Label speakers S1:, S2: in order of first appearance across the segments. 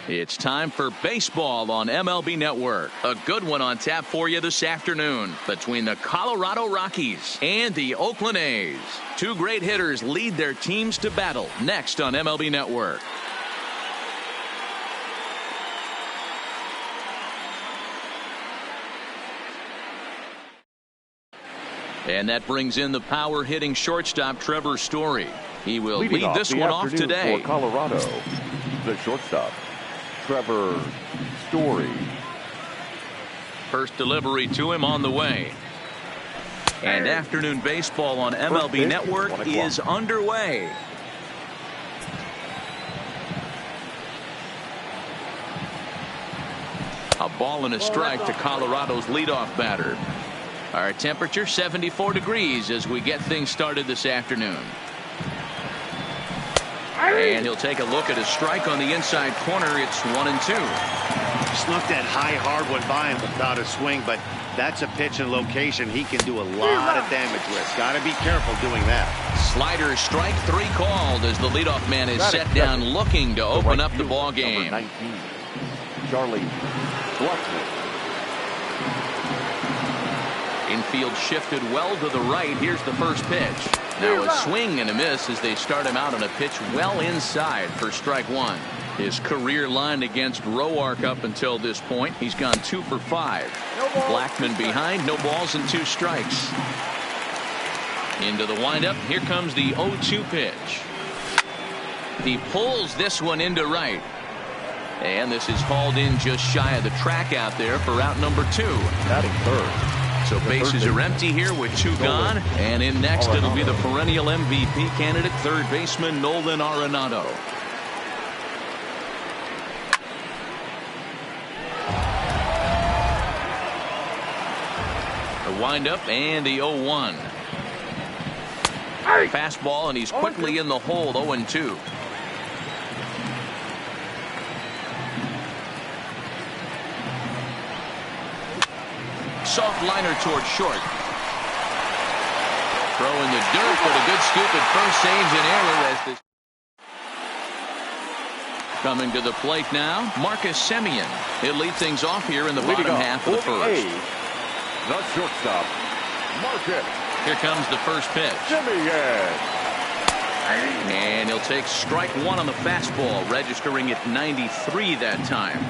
S1: It's time for baseball on MLB Network. A good one on tap for you this afternoon between the Colorado Rockies and the Oakland A's. Two great hitters lead their teams to battle next on MLB Network. And that brings in the power-hitting shortstop Trevor Story. He will lead this one off today.
S2: For Colorado, the shortstop, Trevor Story.
S1: First delivery to him on the way. And afternoon baseball on MLB Network is underway. A ball and a strike to Colorado's leadoff batter. Our temperature 74 degrees as we get things started this afternoon. And he'll take a look at a strike on the inside corner. It's 1-2.
S3: Snuck that high hard one by him without a swing, but that's a pitch and location he can do a lot of damage with. Got to be careful doing that.
S1: Slider strike 3 called as the leadoff man is set down looking to open up the ball game.
S2: Number 19, Charlie Blackman.
S1: Infield shifted well to the right. Here's the first pitch. Now a swing and a miss as they start him out on a pitch well inside for strike 1. His career line against Roark up until this point. He's gone 2 for 5. Blackman behind, no balls and 2 strikes. Into the windup. Here comes the 0-2 pitch. He pulls this one into right. And this is hauled in just shy of the track out there for out number 2.
S2: Batting third.
S1: So bases are empty here with 2 gone. And in next it'll be the perennial MVP candidate, third baseman Nolan Arenado. The windup and the 0-1. Fastball and he's quickly in the hole. 0-2. Soft liner towards short. Throw in the dirt, but a good scoop at first saves an error as this. Coming to the plate now, Marcus Semien. He'll lead things off here in the bottom half of the first.
S2: The shortstop, Marcus.
S1: Here comes the first pitch.
S2: Semien.
S1: And he'll take strike 1 on the fastball, registering at 93 that time.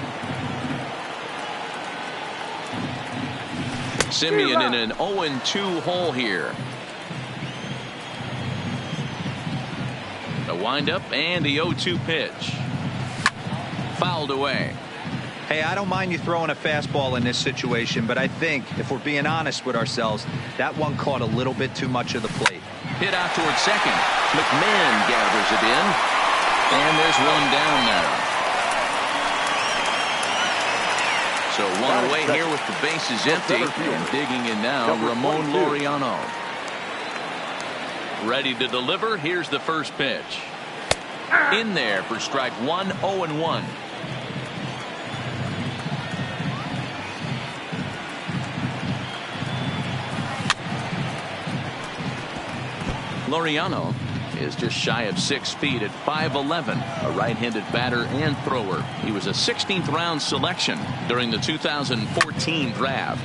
S1: Semien in an 0-2 hole here. The windup and the 0-2 pitch. Fouled away.
S4: Hey, I don't mind you throwing a fastball in this situation, but I think if we're being honest with ourselves, that one caught a little bit too much of the plate.
S1: Hit out towards second. McMahon gathers it in. And there's one down now. So one away here with the bases empty. And digging in now, Ramon Laureano. Ready to deliver. Here's the first pitch. In there for strike 1, 0-1. Laureano is just shy of 6 feet at 5'11", a right-handed batter and thrower. He was a 16th round selection during the 2014 draft.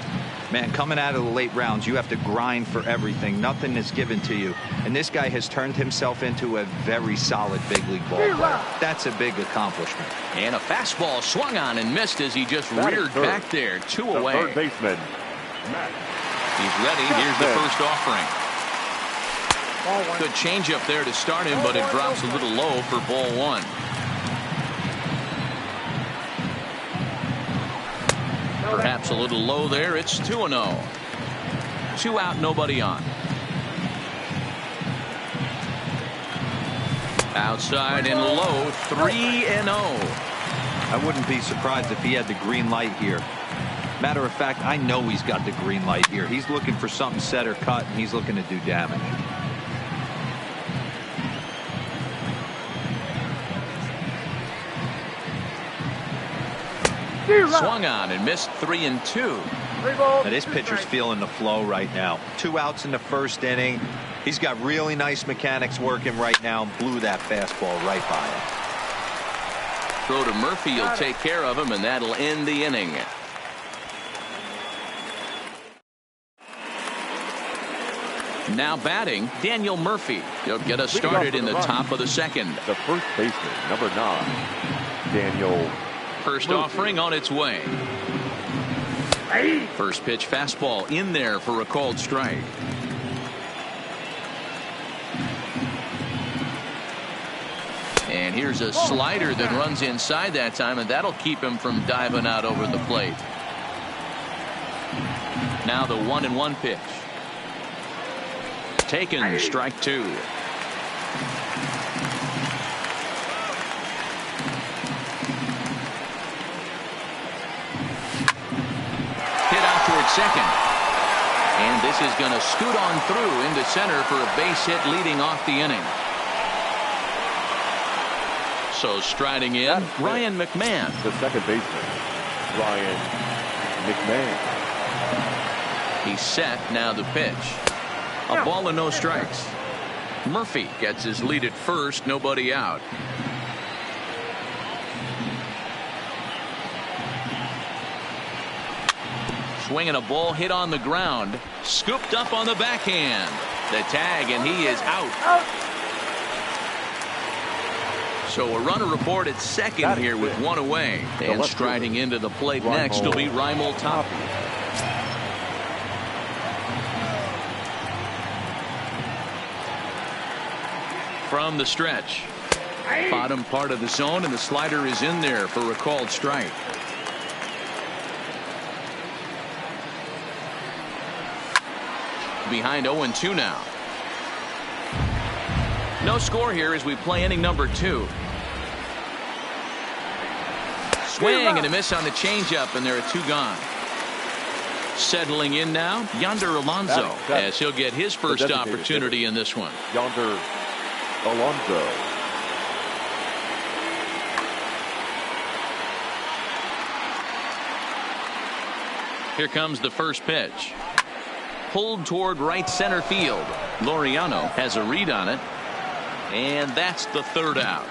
S4: Man, coming out of the late rounds, you have to grind for everything. Nothing is given to you. And this guy has turned himself into a very solid big league ball player. That's a big accomplishment.
S1: And a fastball swung on and missed as he just reared back there. 2 away.
S2: Third baseman, Matt.
S1: He's ready. Here's the first offering. Good changeup there to start him, but it drops a little low for ball 1. Perhaps a little low there. It's 2-0. 2 out, nobody on. Outside and low, 3-0.
S4: I wouldn't be surprised if he had the green light here. Matter of fact, I know he's got the green light here. He's looking for something set or cut, and he's looking to do damage.
S1: Swung on and missed 3-2.
S4: Now this pitcher's feeling the flow right now. 2 outs in the first inning. He's got really nice mechanics working right now and blew that fastball right by him.
S1: throw to Murphy will take care of him, and that'll end the inning. Now batting, Daniel Murphy. He'll get us started in the top of the second.
S2: The first baseman, number 9, Daniel.
S1: First offering on its way. First pitch fastball in there for a called strike. And here's a slider that runs inside that time, and that'll keep him from diving out over the plate. Now the 1-1 pitch. Taken, strike 2. Hit out towards second. And this is going to scoot on through into center for a base hit leading off the inning. So striding in, Ryan McMahon.
S2: The second baseman, Ryan McMahon.
S1: He's set. Now the pitch. A ball and no strikes. Murphy gets his lead at first. Nobody out. Swinging a ball hit on the ground. Scooped up on the backhand. The tag, and he is out. So a runner report at second here with one away. And striding into the plate next will be Raimel Tapia. From the stretch. Bottom part of the zone, and the slider is in there for a called strike. Behind 0-2 now. No score here as we play inning number 2. Swing and a miss on the changeup, and there are 2 gone. Settling in now, Yonder Alonso, as he'll get his first opportunity in this one.
S2: Yonder Alonso.
S1: Here comes the first pitch. Pulled toward right center field. Laureano has a read on it. And that's the 3rd out.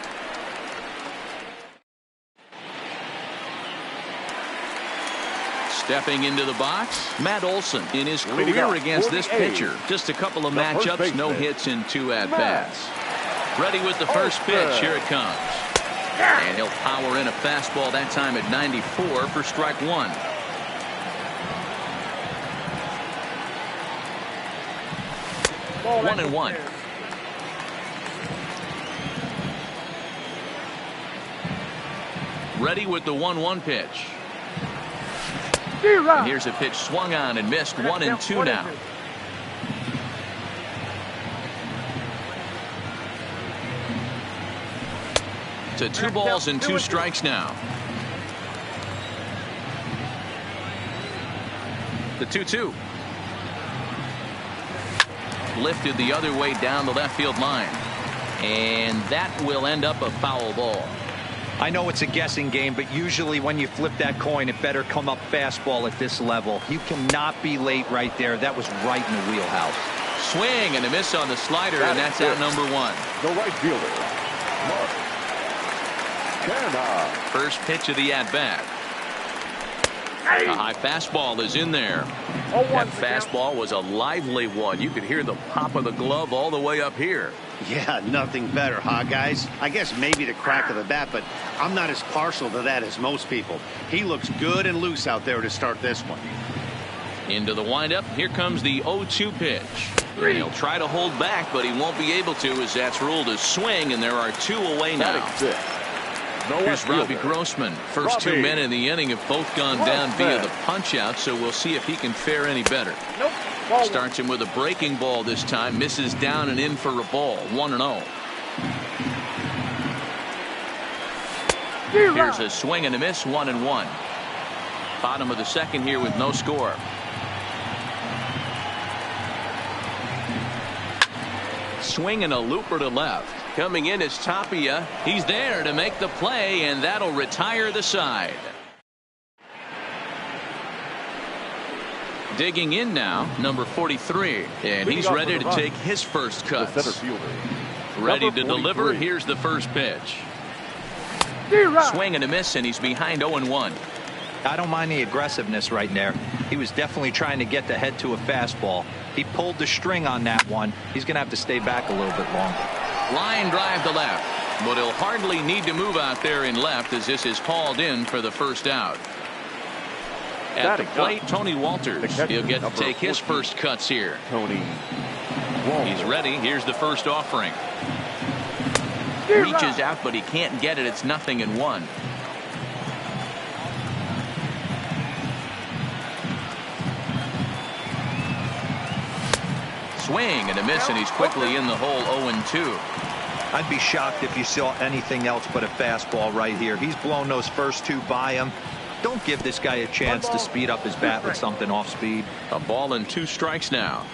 S1: Stepping into the box, Matt Olson in his career against this pitcher. Just a couple of matchups, no hits in 2 at-bats. Ready with the first pitch. Here it comes. And he'll power in a fastball that time at 94 for strike 1. One and one. Ready with the 1-1 pitch. And here's a pitch swung on and missed. 1-2 now. To 2 balls and 2 strikes now. The 2-2. Lifted the other way down the left field line. And that will end up a foul ball.
S4: I know it's a guessing game, but usually when you flip that coin, it better come up fastball at this level. You cannot be late right there. That was right in the wheelhouse.
S1: Swing and a miss on the slider, and that's out number 1.
S2: The right fielder, Mark Canha.
S1: First pitch of the at-bat. A high fastball is in there. That fastball was a lively one. You could hear the pop of the glove all the way up here.
S3: Yeah, nothing better, huh, guys? I guess maybe the crack of the bat, but I'm not as partial to that as most people. He looks good and loose out there to start this one.
S1: Into the windup. Here comes the 0-2 pitch. And he'll try to hold back, but he won't be able to, as that's ruled a swing, and there are 2 away now. Here's Robbie Grossman. First 2 men in the inning have both gone down via the punch-out, so we'll see if he can fare any better. Starts him with a breaking ball this time. Misses down and in for a ball. 1-0. Here's a swing and a miss. 1-1. Bottom of the second here with no score. Swing and a looper to left. Coming in is Tapia. He's there to make the play, and that'll retire the side. Digging in now, number 43, and he's ready to take his first cuts. Ready to deliver. Here's the first pitch. Swing and a miss, and he's behind 0-1.
S4: I don't mind the aggressiveness right there. He was definitely trying to get the head to a fastball. He pulled the string on that one. He's going to have to stay back a little bit longer.
S1: Line drive to left, but he'll hardly need to move out there in left as this is hauled in for the first out. At the plate, Tony Walters. He'll get to take his first cuts here.
S2: Tony Walters.
S1: He's ready. Here's the first offering. Reaches out, but he can't get it. It's 0-1. Swing and a miss, and he's quickly in the hole. 0-2.
S4: I'd be shocked if you saw anything else but a fastball right here. He's blown those first two by him. Don't give this guy a chance to speed up his bat with something off speed.
S1: A ball and 2 strikes now.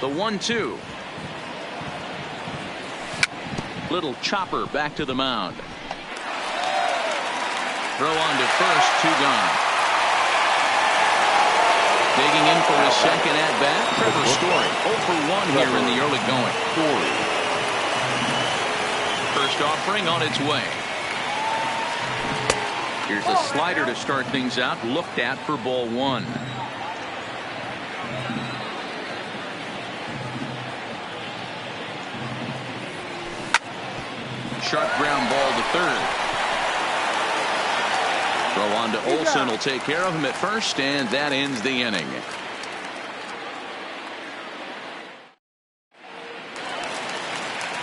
S1: The 1-2. Little chopper back to the mound. Throw on to first, 2 gone. Digging in for his second at bat, Trevor Story. 0 for 1 here in the early going. First offering on its way. Here's a slider to start things out, looked at for ball 1. Sharp ground ball to third. Throw on to Olsen will take care of him at first, and that ends the inning.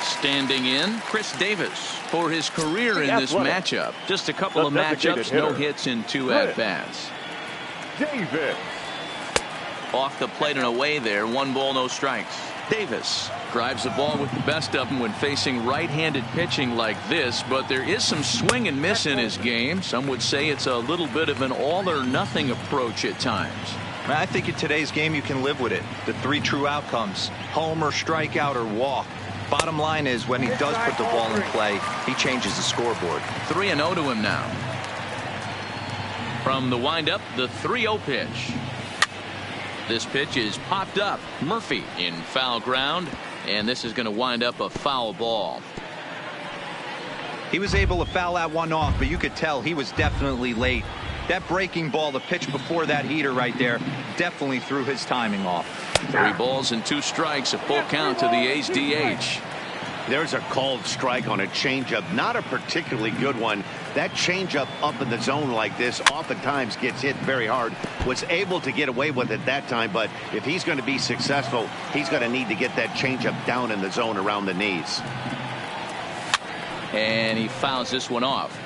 S1: Standing in, Chris Davis for his career in this matchup. Just a couple of matchups, no hits in 2 at-bats.
S2: Davis.
S1: Off the plate and away there, 1 ball, no strikes. Davis drives the ball with the best of them when facing right-handed pitching like this, but there is some swing and miss in his game. Some would say it's a little bit of an all-or-nothing approach at times.
S4: I think in today's game you can live with it. The 3 true outcomes: home or strikeout or walk. Bottom line is, when he does put the ball in play, he changes the scoreboard.
S1: 3-0 to him now. From the windup, the 3-0 pitch. This pitch is popped up. Murphy in foul ground, and this is going to wind up a foul ball.
S4: He was able to foul that one off, but you could tell he was definitely late. That breaking ball, the pitch before that heater right there, definitely threw his timing off.
S1: 3 balls and 2 strikes, a full count to the A's DH.
S3: There's a called strike on a changeup, not a particularly good one. That changeup up in the zone like this oftentimes gets hit very hard. Was able to get away with it that time, but if he's going to be successful, he's going to need to get that changeup down in the zone around the knees.
S1: And he fouls this one off.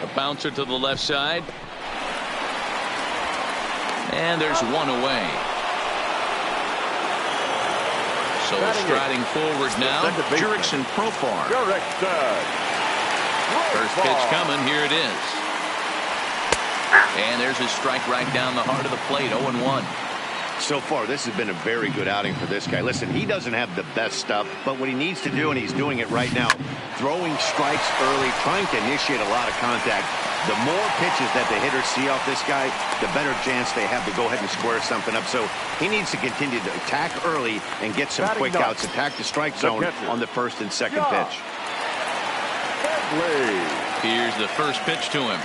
S1: A bouncer to the left side. And there's 1 away. So striding forward now, Jurickson Profar. First pitch coming, here it is. And there's a strike right down the heart of the plate, 0-1.
S3: So far, this has been a very good outing for this guy. Listen, he doesn't have the best stuff, but what he needs to do, and he's doing it right now, throwing strikes early, trying to initiate a lot of contact. The more pitches that the hitters see off this guy, the better chance they have to go ahead and square something up. So he needs to continue to attack early and get some quick outs, attack the strike zone on the first and second pitch.
S1: Here's the first pitch to him.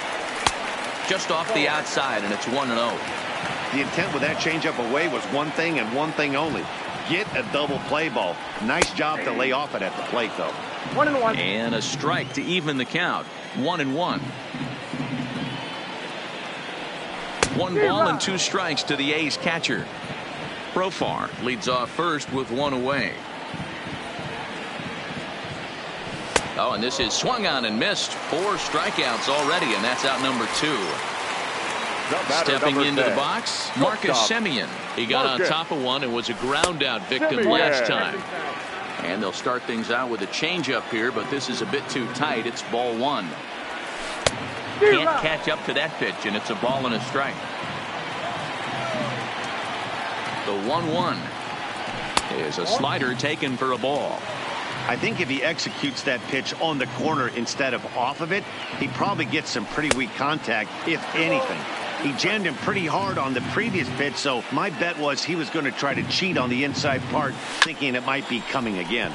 S1: Just off the outside, and it's 1-0.
S3: The intent with that changeup away was one thing and one thing only: get a double play ball. Nice job to lay off it at the plate, though.
S1: 1-1. And a strike to even the count. 1-1. 1 ball and 2 strikes to the A's catcher. Profar leads off first with 1 away. Oh, and this is swung on and missed. 4 strikeouts already, and that's out number 2. Stepping into the box, Marcus Semien. He got on top of one and was a ground out victim last time. And they'll start things out with a changeup here, but this is a bit too tight. It's ball 1. Can't catch up to that pitch, and it's a ball and a strike. The 1-1 is a slider taken for a ball.
S3: I think if he executes that pitch on the corner instead of off of it, he probably gets some pretty weak contact, if anything. He jammed him pretty hard on the previous pitch, so my bet was he was going to try to cheat on the inside part, thinking it might be coming again.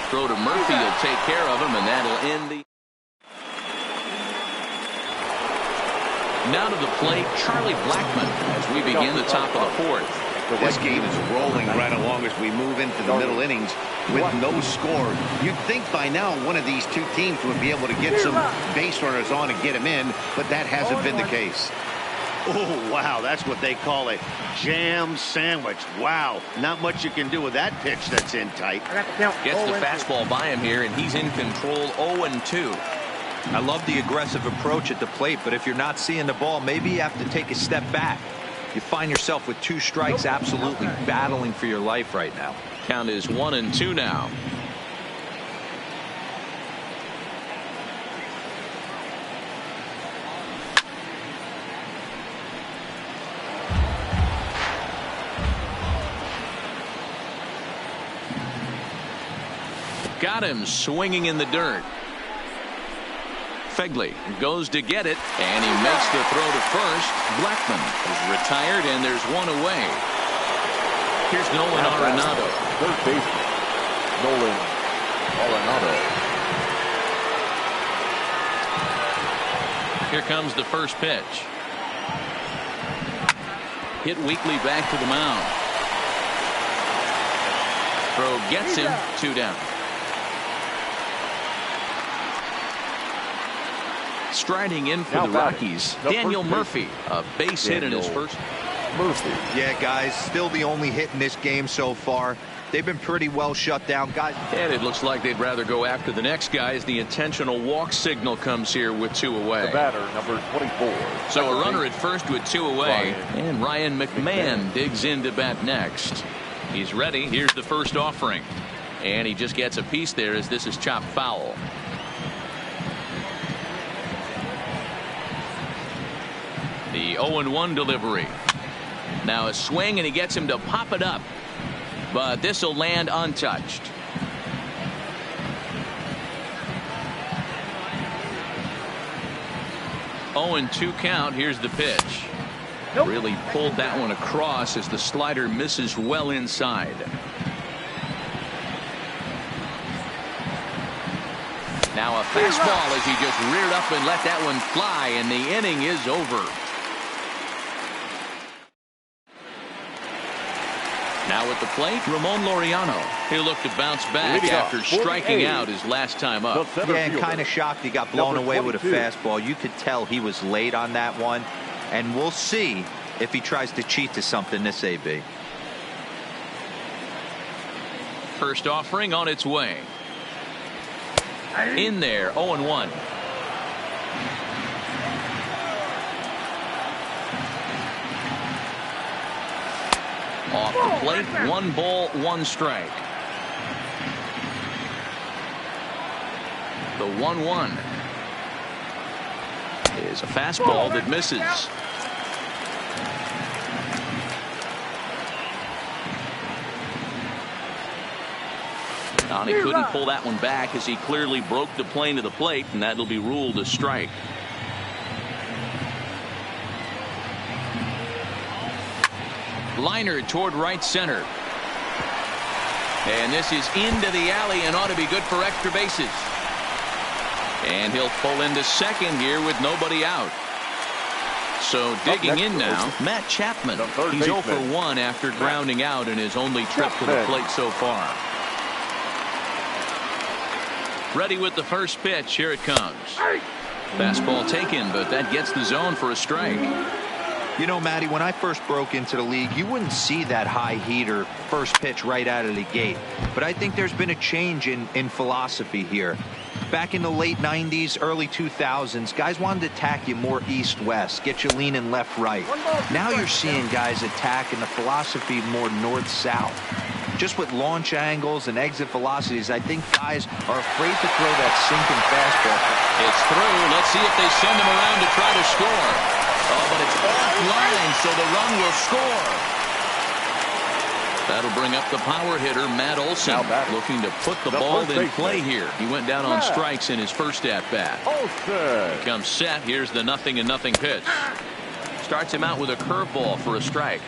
S1: Throw to Murphy will take care of him, and that'll end the... Now to the plate, Charlie Blackmon, as we begin the top of the fourth.
S3: This game is rolling right along as we move into the middle innings with no score. You'd think by now one of these two teams would be able to get some base runners on and get them in, but that hasn't been the case. Oh, wow, that's what they call a jam sandwich. Wow, not much you can do with that pitch that's in tight.
S1: Gets the fastball by him here, and he's in control 0-2.
S4: I love the aggressive approach at the plate, but if you're not seeing the ball, maybe you have to take a step back. You find yourself with 2 strikes, absolutely battling for your life right now.
S1: Count is 1-2 now. Got him swinging in the dirt. Fegley goes to get it, and he makes the throw to first. Blackmon is retired, and there's one away. Here's Nolan Arenado.
S2: Third baseman, Nolan Arenado.
S1: Here comes the first pitch. Hit weakly back to the mound. Throw gets him, 2 down. Striding in for the Rockies, Daniel Murphy, a base hit in his first.
S2: Murphy.
S4: Yeah, guys, still the only hit in this game so far. They've been pretty well shut down, guys.
S1: And it looks like they'd rather go after the next guy as the intentional walk signal comes here with 2 away.
S2: The batter, number 24.
S1: So a runner at first with 2 away, and Ryan McMahon digs in to bat next. He's ready. Here's the first offering, and he just gets a piece there as this is chopped foul. The 0-1 delivery. Now a swing, and he gets him to pop it up, but this will land untouched. Oh, 0-2 count. Here's the pitch. Really pulled that one across as the slider misses well inside. Now a fastball as he just reared up and let that one fly, and the inning is over. Now at the plate, Ramon Laureano. He'll look to bounce back after striking out his last time up.
S4: Yeah, and kind of shocked he got blown away with a fastball. You could tell he was late on that one, and we'll see if he tries to cheat to something this AB.
S1: First offering on its way. In there, 0-1. Off the plate, 1 ball, 1 strike. The 1-1 is a fastball that misses. He couldn't pull that one back as he clearly broke the plane to the plate, and that'll be ruled a strike. Liner toward right center. And this is into the alley and ought to be good for extra bases. And he'll pull into second here with nobody out. So digging in now, Matt Chapman. He's 0 for 1 after grounding out in his only trip to the plate so far. Ready with the first pitch. Here it comes. Fastball taken, but that gets the zone for a strike.
S4: You know, Matty, when I first broke into the league, you wouldn't see that high heater first pitch right out of the gate. But I think there's been a change in philosophy here. Back in the late 90s, early 2000s, guys wanted to attack you more east-west, get you leaning left-right. Now you're seeing guys attack in the philosophy more north-south. Just with launch angles and exit velocities, I think guys are afraid to throw that sinking fastball.
S1: It's through. Let's see if they send him around to try to score. Oh, but it's offline, so the run will score. That'll bring up the power hitter, Matt Olson, looking to put the ball in play here. He went down on strikes in his first at-bat. He comes set. Here's the 0-0 pitch. Starts him out with a curveball for a strike.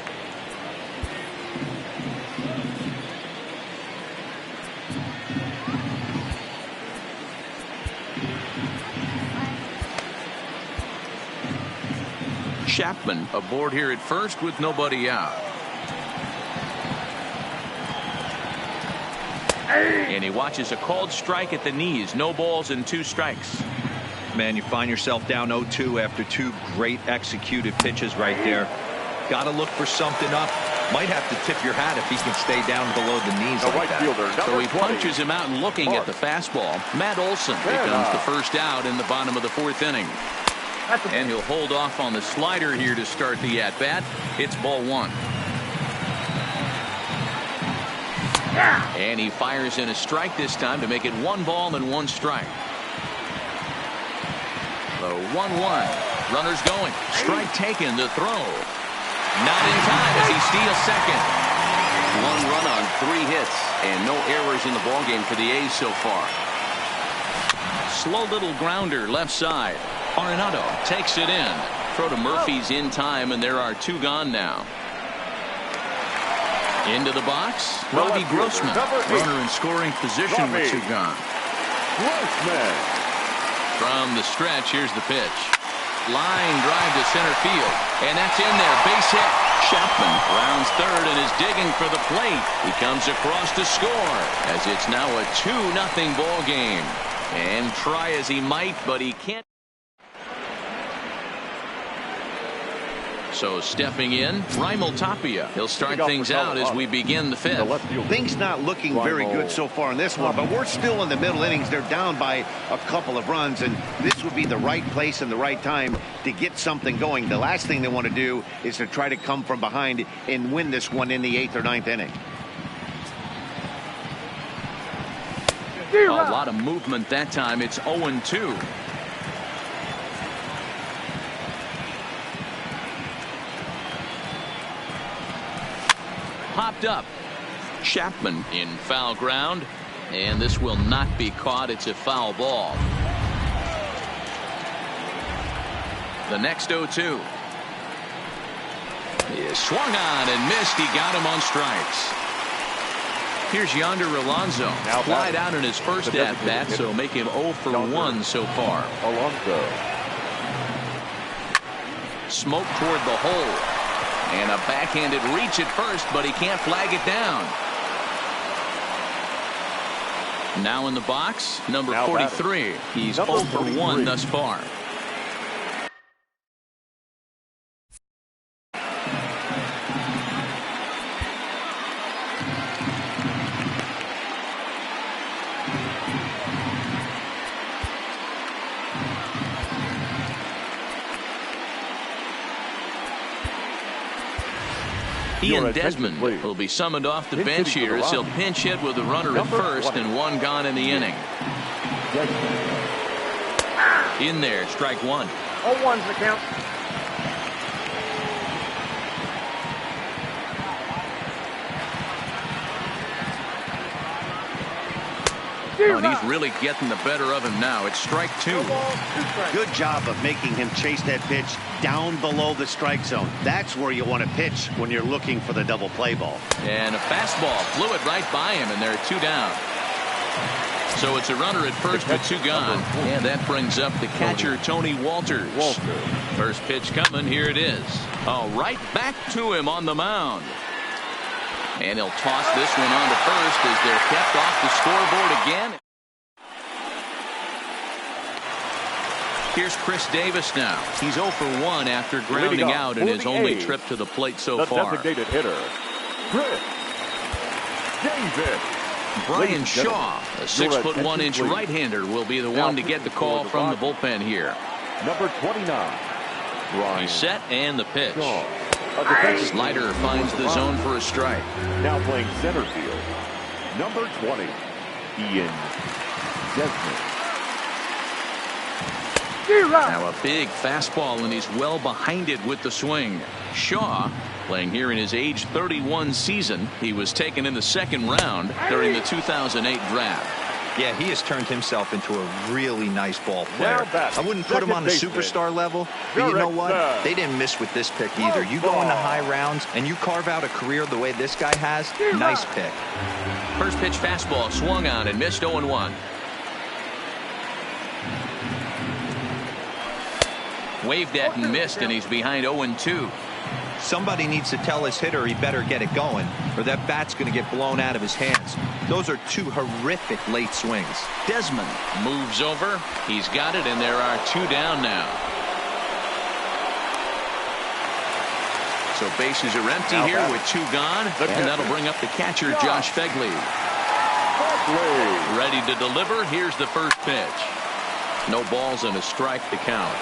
S1: Chapman aboard here at first with nobody out. And he watches a called strike at the knees. No balls and 2 strikes.
S4: Man, you find yourself down 0-2 after 2 great executed pitches right there. Got to look for something up. Might have to tip your hat if he can stay down below the knees like that.
S1: So he punches him out and looking at the fastball. Matt Olson becomes the first out in the bottom of the 4th inning. And he'll hold off on the slider here to start the at-bat. It's ball 1. And he fires in a strike this time to make it 1 ball and 1 strike. The 1-1. Runners going. Strike taken. The throw. Not in time as he steals second.
S5: 1 run on 3 hits and no errors in the ballgame for the A's so far.
S1: Slow little grounder left side. Arenado takes it in. Throw to Murphy's in time, and there are 2 gone now. Into the box, Robbie Grossman. Runner in scoring position with 2 gone. From the stretch, here's the pitch. Line drive to center field, and that's in there. Base hit. Chapman rounds third and is digging for the plate. He comes across to score as it's now a 2-0 ball game. And try as he might, but he can't. So stepping in, Raimel Tapia. He'll start things out as we begin the 5th.
S3: Things not looking very good so far in this one, but we're still in the middle innings. They're down by a couple of runs, and this would be the right place and the right time to get something going. The last thing they want to do is to try to come from behind and win this one in the 8th or 9th inning.
S1: A lot of movement that time. It's 0-2. Popped up. Chapman in foul ground, and this will not be caught. It's a foul ball. The next 0-2 is swung on and missed. He got him on strikes. Here's Yonder Alonso. Flied out in his first at-bat, so make him 0 for 1 so far.
S2: Alonso.
S1: Smoke toward the hole. And a backhanded reach at first, but he can't flag it down. Now in the box, number 43. He's 0 for 1 thus far. Ian Desmond will be summoned off the bench here as he'll pinch hit with a runner at first and 1 gone in the inning. In there, strike 1.
S6: 0-1's the count.
S1: And he's really getting the better of him now. It's strike 2.
S3: Good job of making him chase that pitch down below the strike zone. That's where you want to pitch when you're looking for the double play ball.
S1: And a fastball flew it right by him, and there are 2 down. So it's a runner at first with 2 gone. And that brings up the catcher, Tony Walters. First pitch coming. Here it is. Oh, right back to him on the mound. And he'll toss this one on to first as they're kept off the scoreboard again. Here's Chris Davis now. He's 0 for 1 after grounding out in his only trip to the plate so far.
S2: Designated hitter, Chris Davis.
S1: Brian Shaw, a 6'1" right-hander, will be the one to get the call from the bullpen here.
S2: Number 29.
S1: He's set and the pitch. Slider finds the zone for a strike.
S2: Now playing center field, number 20, Ian Desmond.
S1: Now a big fastball, and he's well behind it with the swing. Shaw Playing here in his age 31 season, he was taken in the second round during the 2008 draft.
S4: Yeah, he has turned himself into a really nice ball player. I wouldn't put him on the superstar level, but you know what? They didn't miss with this pick either. You go into high rounds and you carve out a career the way this guy has, nice pick.
S1: First pitch fastball swung on and missed 0-1. Waved at and missed, and he's behind 0-2.
S4: Somebody needs to tell his hitter he better get it going, or that bat's going to get blown out of his hands. Those are two horrific late swings.
S1: Desmond moves over. He's got it, and there are 2 down now. So bases are empty here with 2 gone, and that'll bring up the catcher, Josh Fegley. Ready to deliver. Here's the first pitch. No balls and a strike to count.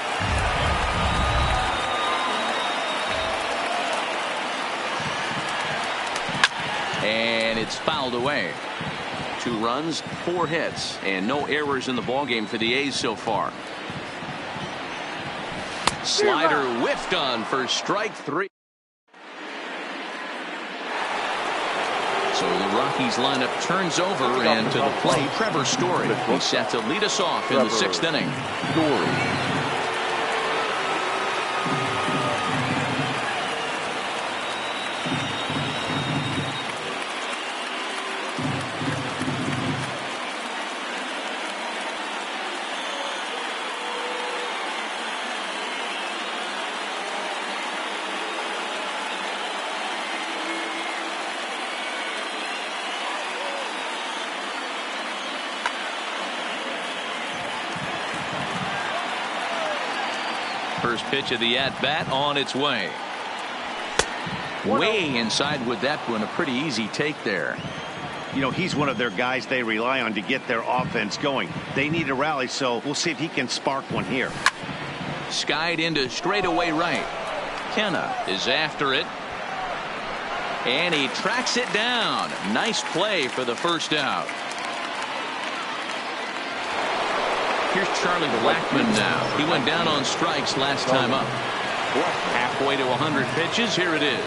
S1: And it's fouled away. 2 runs, 4 hits, and no errors in the ballgame for the A's so far. Slider whiffed on for strike 3. So the Rockies lineup turns over, and to the plate, Trevor Story. He's set to lead us off in the 6th inning. First pitch of the at-bat on its way. Way inside with that one. A pretty easy take there.
S3: You know, he's one of their guys they rely on to get their offense going. They need a rally, so we'll see if he can spark one here.
S1: Skied into straightaway right. Kenna is after it. And he tracks it down. Nice play for the first out. Here's Charlie Blackmon now. He went down on strikes last time up. Halfway to 100 pitches. Here it is.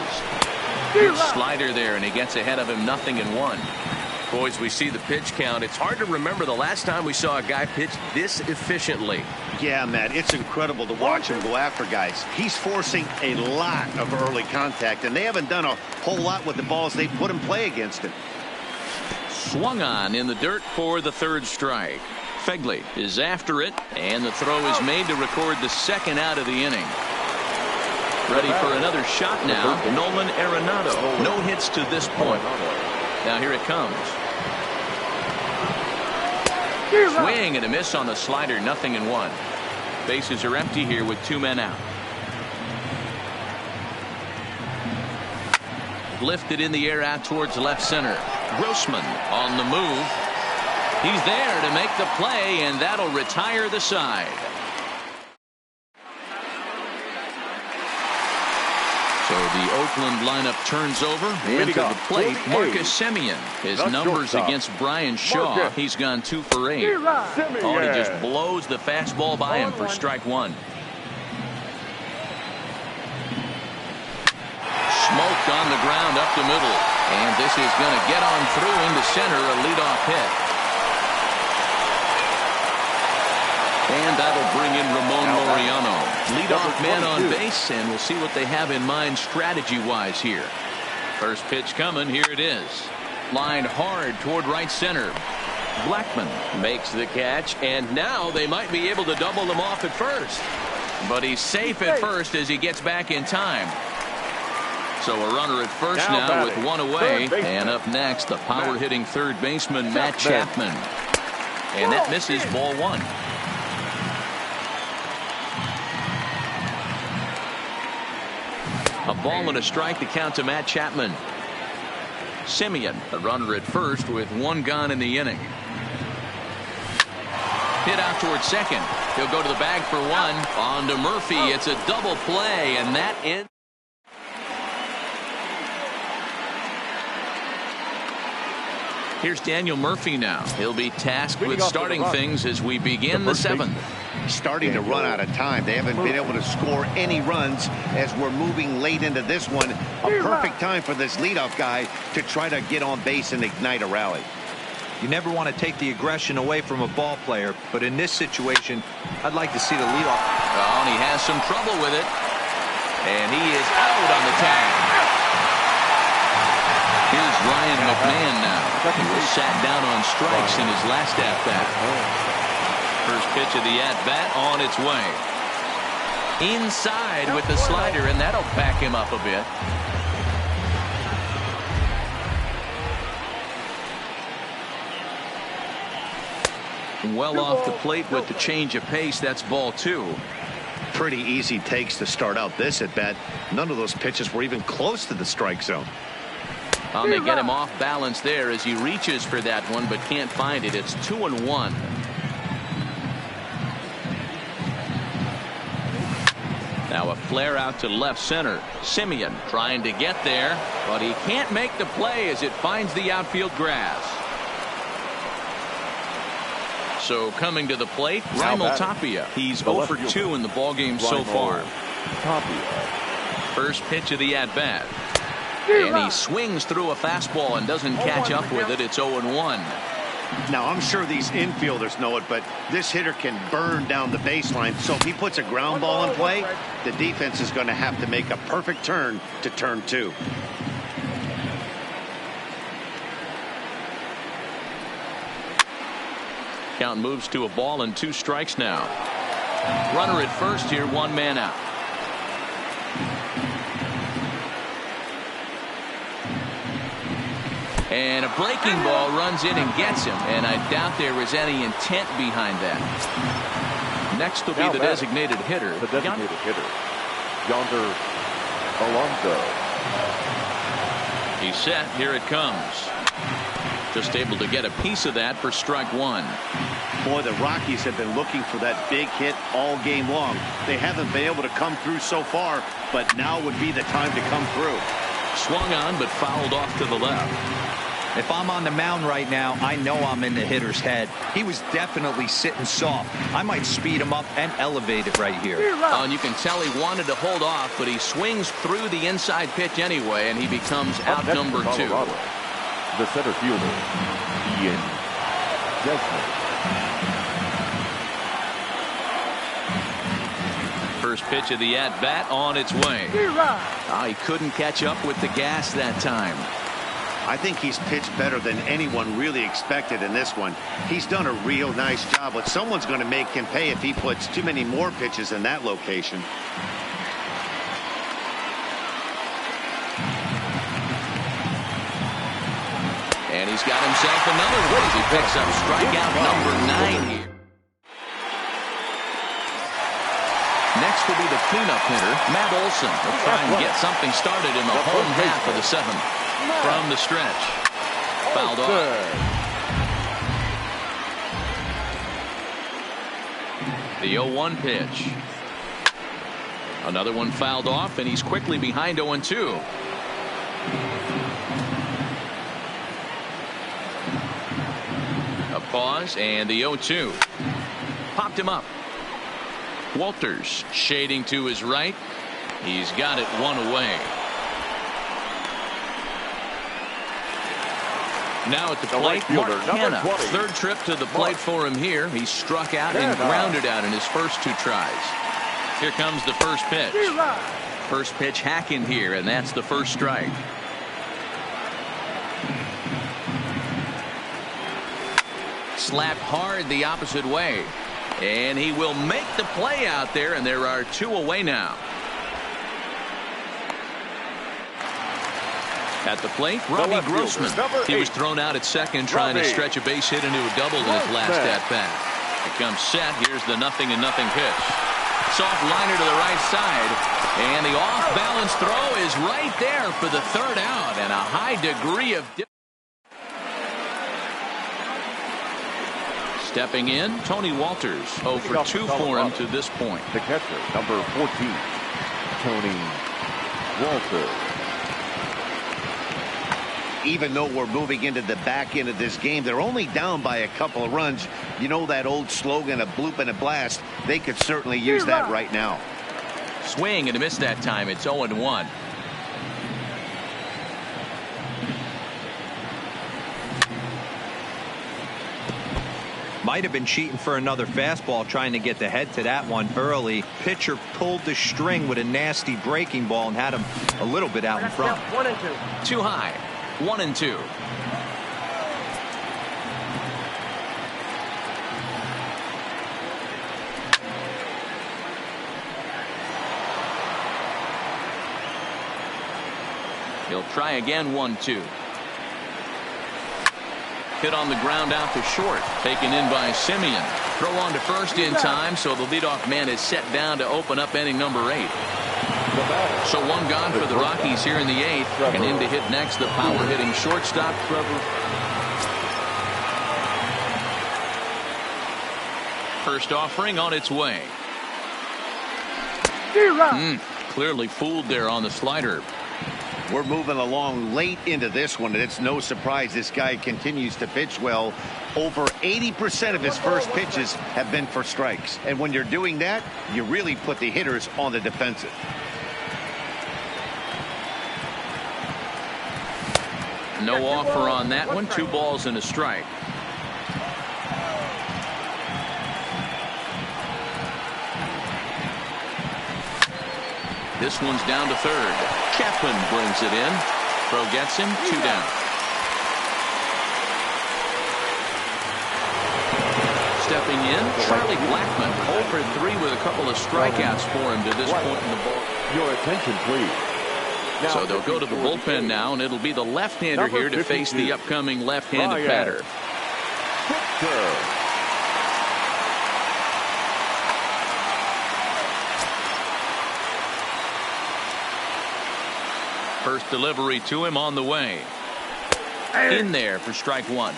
S1: Good slider there, and he gets ahead of him, 0-1.
S5: Boys, we see the pitch count. It's hard to remember the last time we saw a guy pitch this efficiently.
S3: Yeah, Matt, it's incredible to watch him go after guys. He's forcing a lot of early contact, and they haven't done a whole lot with the balls they put in play against him.
S1: Swung on in the dirt for the 3rd strike. Fegley is after it, and the throw is made to record the 2nd out of the inning. Ready for another shot now. Nolan Arenado. No hits to this point. Now here it comes. Swing and a miss on the slider. 0-1. Bases are empty here with 2 men out. Lifted in the air out towards left center. Grossman on the move. He's there to make the play, and that'll retire the side. So the Oakland lineup turns over, and to the plate, Marcus Semien. His numbers against Brian Shaw, he's gone 2 for 8. Oh, and he just blows the fastball by him for strike 1. Smoked on the ground up the middle, and this is going to get on through into center, a leadoff hit. And that'll bring in Ramon Laureano. Leadoff man on base, and we'll see what they have in mind strategy-wise here. First pitch coming. Here it is. Lined hard toward right center. Blackmon makes the catch, and now they might be able to double them off at first. But he's safe at first as he gets back in time. So a runner at first now with 1 away. And up next, the power-hitting 3rd baseman, Matt Chapman. And that misses ball 1. A ball and a strike to count to Matt Chapman. Semien, a runner at first with 1 gone in the inning. Hit out towards second. He'll go to the bag for 1. On to Murphy. It's a double play, and that ends. Here's Daniel Murphy now. He'll be tasked with starting things as we begin the 7th.
S3: Starting to run out of time. They haven't been able to score any runs as we're moving late into this one. A perfect time for this leadoff guy to try to get on base and ignite a rally.
S4: You never want to take the aggression away from a ball player, but in this situation, I'd like to see the leadoff.
S1: Oh, and he has some trouble with it. And he is out on the tag. Here's Ryan McMahon now. He was sat down on strikes in his last at-bat. First pitch of the at-bat on its way. Inside with the slider, and that'll back him up a bit. Well off the plate with the change of pace. That's ball 2.
S3: Pretty easy takes to start out this at-bat. None of those pitches were even close to the strike zone.
S1: Well, they get him off balance there as he reaches for that one but can't find it. It's 2-1. Now a flare out to left center. Simeon trying to get there, but he can't make the play as it finds the outfield grass. So coming to the plate, Raimel Tapia. He's 0 for 2 in the ballgame so far. First pitch of the at-bat. And he swings through a fastball and doesn't catch up with it. It's 0-1.
S3: Now, I'm sure these infielders know it, but this hitter can burn down the baseline. So if he puts a ground ball in play, the defense is going to have to make a perfect turn to turn 2.
S1: Count moves to a ball and 2 strikes now. Runner at first here, 1 man out. And a breaking ball runs in and gets him, and I doubt there was any intent behind that. Next will be the designated hitter.
S2: The designated hitter, Yonder Alonso.
S1: He's set. Here it comes. Just able to get a piece of that for strike 1.
S3: Boy, the Rockies have been looking for that big hit all game long. They haven't been able to come through so far, but now would be the time to come through.
S1: Swung on, but fouled off to the left.
S4: If I'm on the mound right now, I know I'm in the hitter's head. He was definitely sitting soft. I might speed him up and elevate it right here.
S1: And you can tell he wanted to hold off, but he swings through the inside pitch anyway, and he becomes out number 2.
S2: The center fielder, Ian Desmond.
S1: First pitch of the at-bat on its way. Oh, he couldn't catch up with the gas that time.
S3: I think he's pitched better than anyone really expected in this one. He's done a real nice job, but someone's going to make him pay if he puts too many more pitches in that location.
S1: And he's got himself another one as he picks up strikeout number 9 here. Next will be the cleanup hitter, Matt Olson. He'll try and get something started in the home half of the 7th. From the stretch. Fouled off. The 0-1 pitch. Another one fouled off, and he's quickly behind 0-2. A pause, and the 0-2. Popped him up. Walters shading to his right. He's got it 1 away. Now at the plate, Mark Hanna. 3rd trip to the plate for him here. He struck out and grounded out in his first 2 tries. Here comes the first pitch. First pitch hacking here, and that's the first strike. Slapped hard the opposite way. And he will make the play out there, and there are 2 away now. At the plate, Robbie Grossman. He was thrown out at second trying to stretch a base hit into a double in his last at-bat. It comes set. Here's the 0-0 pitch. Soft liner to the right side. And the off-balance throw is right there for the 3rd out. And a high degree of... Stepping in, Tony Walters. 0 for 2 for him to this point.
S2: The catcher, number 14, Tony Walters.
S3: even though we're moving into the back end of this game, they're only down by a couple of runs. You know that old slogan, a bloop and a blast? They could certainly use that right now.
S1: Swing and a miss that time. It's 0-1.
S4: Might have been cheating for another fastball, trying to get the head to that one early. Pitcher pulled the string with a nasty breaking ball and had him a little bit out in front.
S1: 1-2. Too high. 1-2. He'll try again. 1-2. Hit on the ground out to short. Taken in by Simeon. Throw on to first in time, so the leadoff man is set down to open up inning number 8. So one gone for the Rockies here in the 8th. And in to hit next, the power-hitting shortstop, Trevor. First offering on its way. Clearly fooled there on the slider.
S3: We're moving along late into this one, and it's no surprise this guy continues to pitch well. Over 80% of his first pitches have been for strikes. And when you're doing that, you really put the hitters on the defensive.
S1: No offer on that one. 2 balls and a strike. This one's down to third. Chapman brings it in. Throw gets him. 2 down. Stepping in, Charlie Blackmon. 0 for 3 with a couple of strikeouts for him to this point in the ball.
S2: Your attention, please.
S1: So they'll go to the bullpen now, and it'll be the left-hander here to face the upcoming left-handed batter. First delivery to him on the way. In there for strike 1.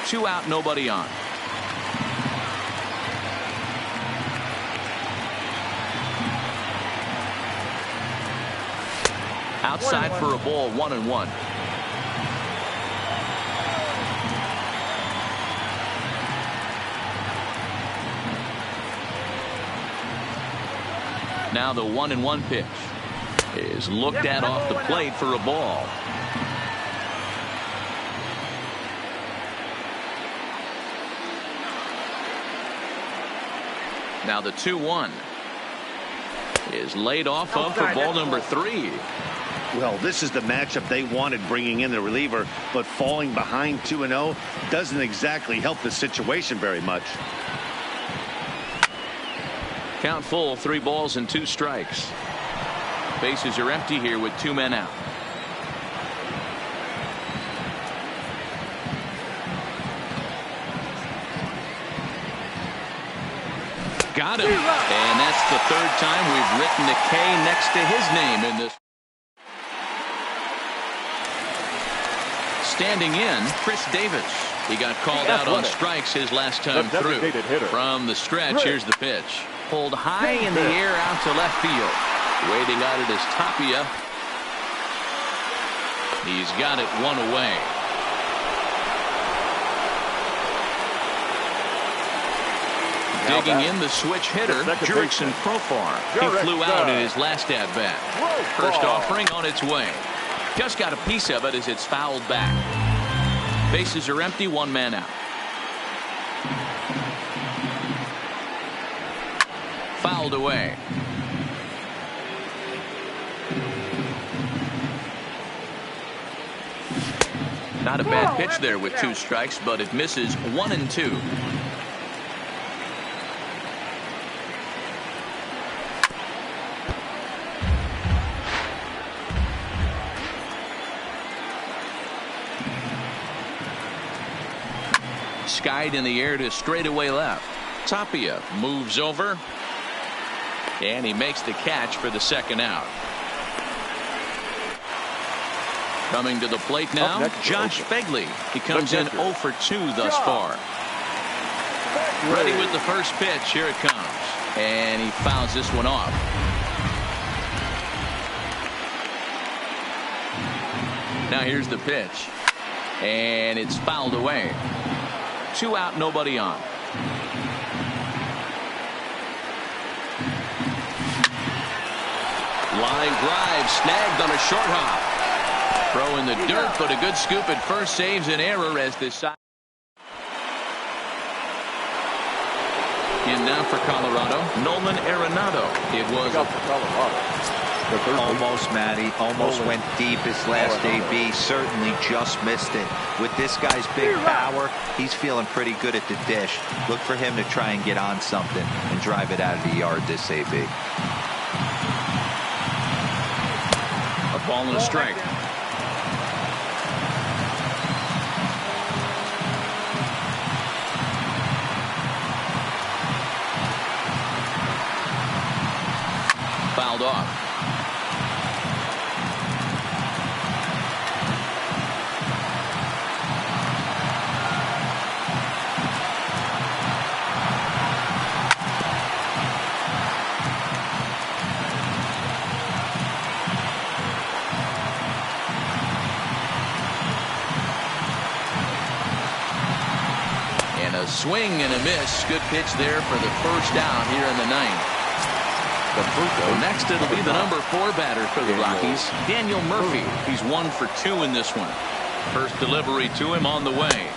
S1: 2 out, nobody on. Outside for a ball. 1-1. Now the 1-1 pitch is looked at off the plate for a ball. Now the 2-1 is laid off of for ball number 3.
S3: Well, this is the matchup they wanted, bringing in the reliever, but falling behind 2-0 doesn't exactly help the situation very much.
S1: Count full. 3 balls and 2 strikes. Bases are empty here with 2 men out. Got him. And that's the 3rd time we've written a K next to his name in this. Standing in, Chris Davis. He got called out on strikes his last time through. From the stretch, here's the pitch. Pulled high in the air out to left field. Waiting on it is Tapia. He's got it 1 away. Digging in the switch hitter, Jurickson Profar. He flew out in his last at-bat. First offering on its way. Just got a piece of it as it's fouled back. Bases are empty. 1 man out. Fouled away. Not a bad pitch there with 2 strikes, but it misses. 1-2. Skied in the air to straightaway left. Tapia moves over, and he makes the catch for the 2nd out. Coming to the plate now, Josh Begley. He comes in 0 for 2 thus far. Ready with the first pitch. Here it comes. And he fouls this one off. Now here's the pitch. And it's fouled away. 2 out, nobody on. Line drive snagged on a short hop. Throw in the dirt, but a good scoop at first saves an error as this side. In now for Colorado, Nolan Arenado. It was
S4: almost, Matty. Almost went deep his last AB. Certainly just missed it. With this guy's big power, he's feeling pretty good at the dish. Look for him to try and get on something and drive it out of the yard this AB.
S1: A ball and a strike. Fouled off. And a swing and a miss. Good pitch there for the first down here in the ninth. Next, it'll be the number 4 batter for the Rockies, Daniel Murphy. He's 1 for 2 in this one. First delivery to him on the way.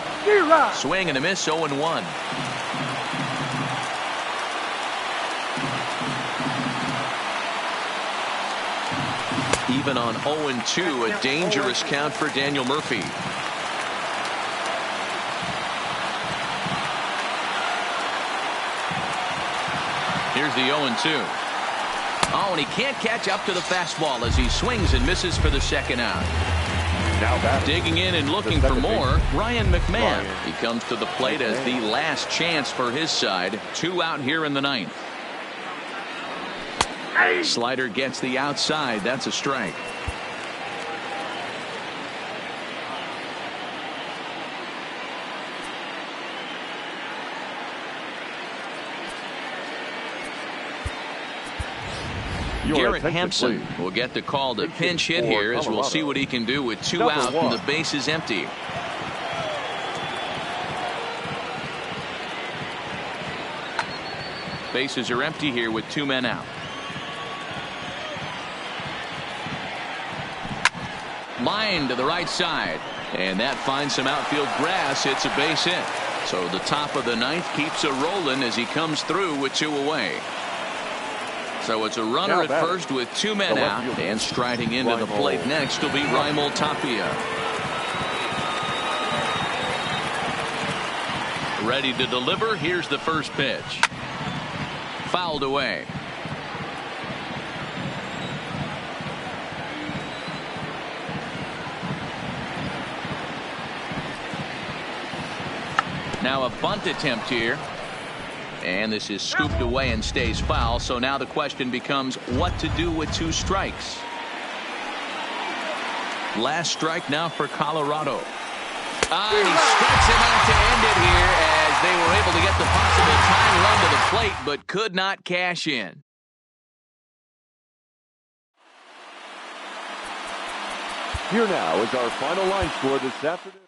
S1: Swing and a miss, 0-1. Even on 0-2, a dangerous count for Daniel Murphy. Here's the 0-2. Oh, and he can't catch up to the fastball as he swings and misses for the second out. Now digging in and looking for more, Ryan McMahon. He comes to the plate as the last chance for his side. 2 out here in the ninth. Slider gets the outside. That's a strike. Garrett Hampson will get the call to pinch hit here as we'll see what he can do with 2 out and the base is empty. Bases are empty here with 2 men out. Line to the right side, and that finds some outfield grass. It's a base hit. So the top of the ninth keeps a rolling as he comes through with 2 away. So it's a runner at first with 2 men out, and striding into the plate next will be Raimel Tapia. Ready to deliver. Here's the first pitch. Fouled away. Now a bunt attempt here. And this is scooped away and stays foul. So now the question becomes what to do with 2 strikes. Last strike now for Colorado. And he strikes him out to end it here as they were able to get the possible tying run to the plate but could not cash in.
S2: Here now is our final line score this afternoon.